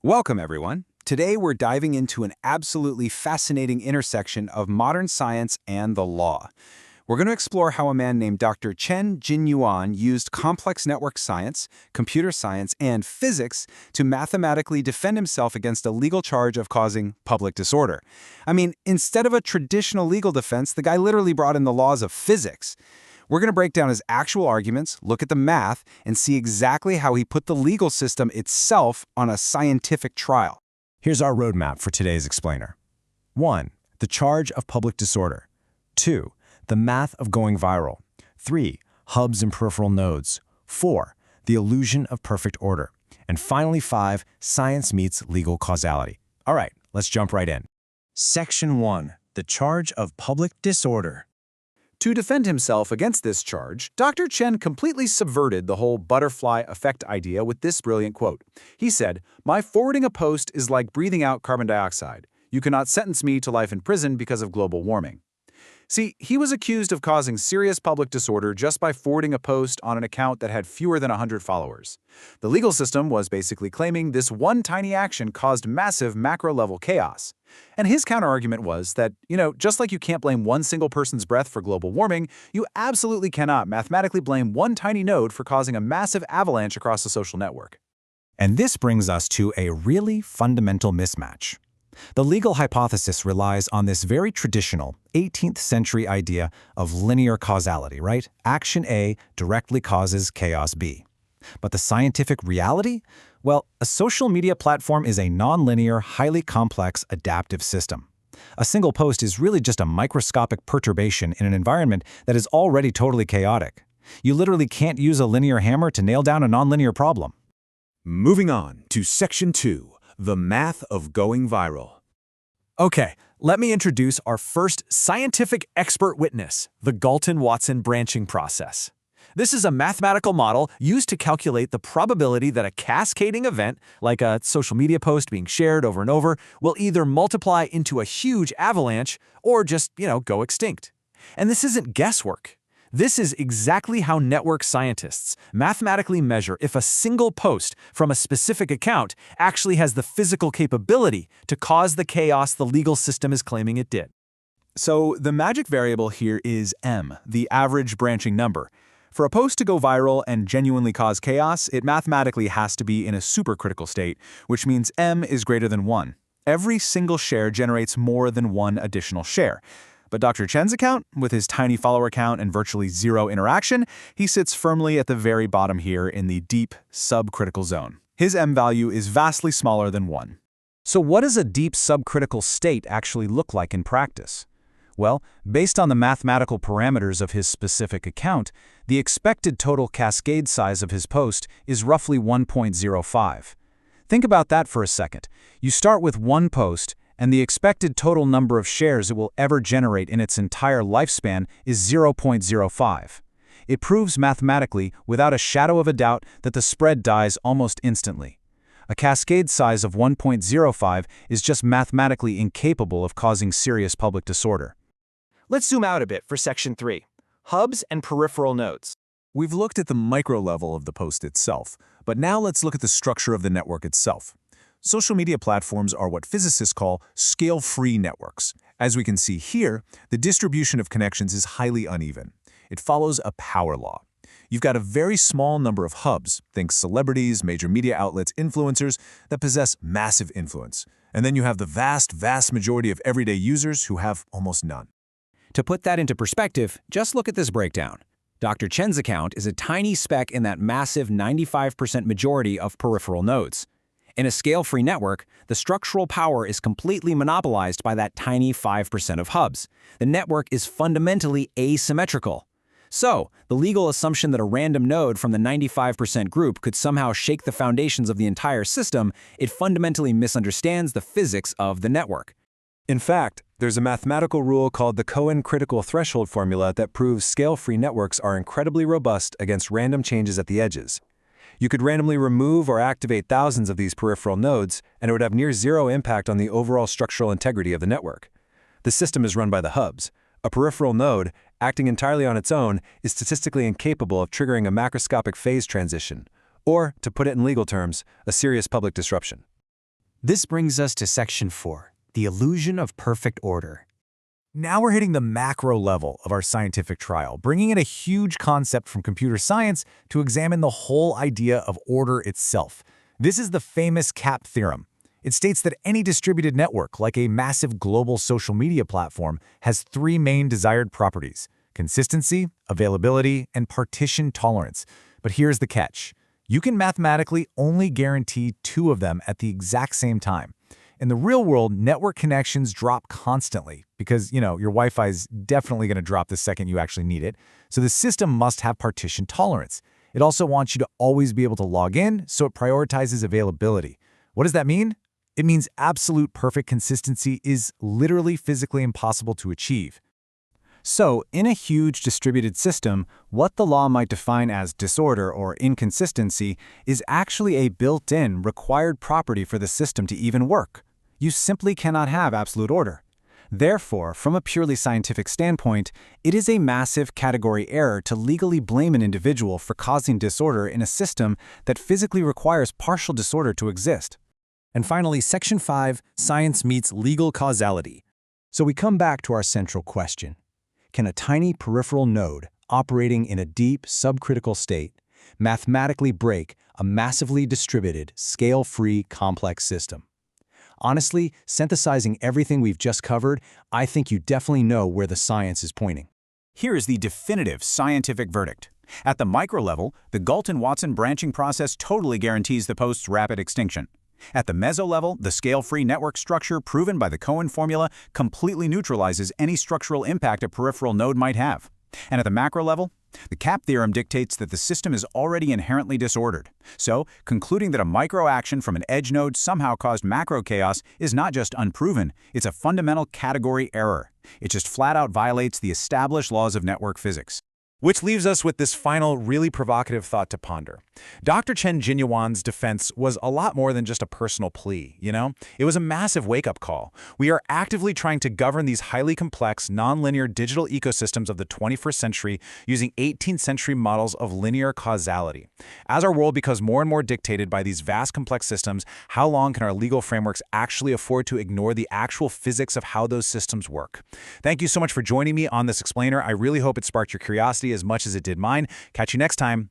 Welcome, everyone. Today we're diving into an absolutely fascinating intersection of modern science and the law. We're going to explore how a man named Dr. Chen Jingyuan used complex network science, computer science, and physics to mathematically defend himself against a legal charge of causing public disorder. I mean, instead of a traditional legal defense, the guy literally brought in the laws of physics. We're going to break down his actual arguments, look at the math, and see exactly how he put the legal system itself on a scientific trial. Here's our roadmap for today's explainer. 1. The charge of public disorder. 2. The math of going viral. 3. Hubs and peripheral nodes. 4. The illusion of perfect order. And finally 5. Science meets legal causality. All right, let's jump right in. Section 1. The charge of public disorder. To defend himself against this charge, Dr. Chen completely subverted the whole butterfly effect idea with this brilliant quote. He said, "My forwarding a post is like breathing out carbon dioxide. You cannot sentence me to life in prison because of global warming." See, he was accused of causing serious public disorder just by forwarding a post on an account that had fewer than 100 followers. The legal system was basically claiming this one tiny action caused massive macro-level chaos. And his counterargument was that, just like you can't blame one single person's breath for global warming, you absolutely cannot mathematically blame one tiny node for causing a massive avalanche across a social network. And this brings us to a really fundamental mismatch. The legal hypothesis relies on this very traditional 18th century idea of linear causality, right? Action A directly causes chaos B. But the scientific reality? Well, a social media platform is a nonlinear, highly complex, adaptive system. A single post is really just a microscopic perturbation in an environment that is already totally chaotic. You literally can't use a linear hammer to nail down a nonlinear problem. Moving on to Section 2, the math of going viral. Okay, let me introduce our first scientific expert witness, the Galton-Watson branching process. This is a mathematical model used to calculate the probability that a cascading event, like a social media post being shared over and over, will either multiply into a huge avalanche or just, go extinct. And this isn't guesswork. This is exactly how network scientists mathematically measure if a single post from a specific account actually has the physical capability to cause the chaos the legal system is claiming it did. So the magic variable here is m, the average branching number. For a post to go viral and genuinely cause chaos, it mathematically has to be in a supercritical state, which means m is greater than 1. Every single share generates more than one additional share. But Dr. Chen's account, with his tiny follower count and virtually zero interaction, he sits firmly at the very bottom here in the deep subcritical zone. His m value is vastly smaller than 1. So what does a deep subcritical state actually look like in practice? Well, based on the mathematical parameters of his specific account, the expected total cascade size of his post is roughly 1.05. Think about that for a second. You start with one post, and the expected total number of shares it will ever generate in its entire lifespan is 0.05. It proves mathematically, without a shadow of a doubt, that the spread dies almost instantly. A cascade size of 1.05 is just mathematically incapable of causing serious public disorder. Let's zoom out a bit for Section 3, hubs and peripheral nodes. We've looked at the micro level of the post itself, but now let's look at the structure of the network itself. Social media platforms are what physicists call scale-free networks. As we can see here, the distribution of connections is highly uneven. It follows a power law. You've got a very small number of hubs, think celebrities, major media outlets, influencers, that possess massive influence. And then you have the vast majority of everyday users who have almost none. To put that into perspective, just look at this breakdown. Dr. Chen's account is a tiny speck in that massive 95% majority of peripheral nodes. In a scale-free network, the structural power is completely monopolized by that tiny 5% of hubs. The network is fundamentally asymmetrical. So, the legal assumption that a random node from the 95% group could somehow shake the foundations of the entire system, it fundamentally misunderstands the physics of the network. In fact, there's a mathematical rule called the Cohen critical threshold formula that proves scale-free networks are incredibly robust against random changes at the edges. You could randomly remove or activate thousands of these peripheral nodes, and it would have near zero impact on the overall structural integrity of the network. The system is run by the hubs. A peripheral node, acting entirely on its own, is statistically incapable of triggering a macroscopic phase transition, or, to put it in legal terms, a serious public disruption. This brings us to Section 4, the illusion of perfect order. Now we're hitting the macro level of our scientific trial, bringing in a huge concept from computer science to examine the whole idea of order itself. This is the famous CAP theorem. It states that any distributed network, like a massive global social media platform, has three main desired properties: consistency, availability, and partition tolerance. But here's the catch. You can mathematically only guarantee two of them at the exact same time. In the real world, network connections drop constantly because, your Wi-Fi is definitely going to drop the second you actually need it. So the system must have partition tolerance. It also wants you to always be able to log in, so it prioritizes availability. What does that mean? It means absolute perfect consistency is literally physically impossible to achieve. So, in a huge distributed system, what the law might define as disorder or inconsistency is actually a built-in required property for the system to even work. You simply cannot have absolute order. Therefore, from a purely scientific standpoint, it is a massive category error to legally blame an individual for causing disorder in a system that physically requires partial disorder to exist. And finally, Section 5, science meets legal causality. So we come back to our central question. Can a tiny peripheral node operating in a deep subcritical state mathematically break a massively distributed, scale-free, complex system? Honestly, synthesizing everything we've just covered, I think you definitely know where the science is pointing. Here is the definitive scientific verdict. At the micro level, the Galton-Watson branching process totally guarantees the post's rapid extinction. At the meso level, the scale-free network structure proven by the Cohen formula completely neutralizes any structural impact a peripheral node might have. And at the macro level, the CAP theorem dictates that the system is already inherently disordered. So, concluding that a micro action from an edge node somehow caused macro chaos is not just unproven, it's a fundamental category error. It just flat-out violates the established laws of network physics. Which leaves us with this final, really provocative thought to ponder. Dr. Chen Jingyuan's defense was a lot more than just a personal plea, It was a massive wake-up call. We are actively trying to govern these highly complex, nonlinear digital ecosystems of the 21st century using 18th century models of linear causality. As our world becomes more and more dictated by these vast, complex systems, how long can our legal frameworks actually afford to ignore the actual physics of how those systems work? Thank you so much for joining me on this explainer. I really hope it sparked your curiosity as much as it did mine. Catch you next time.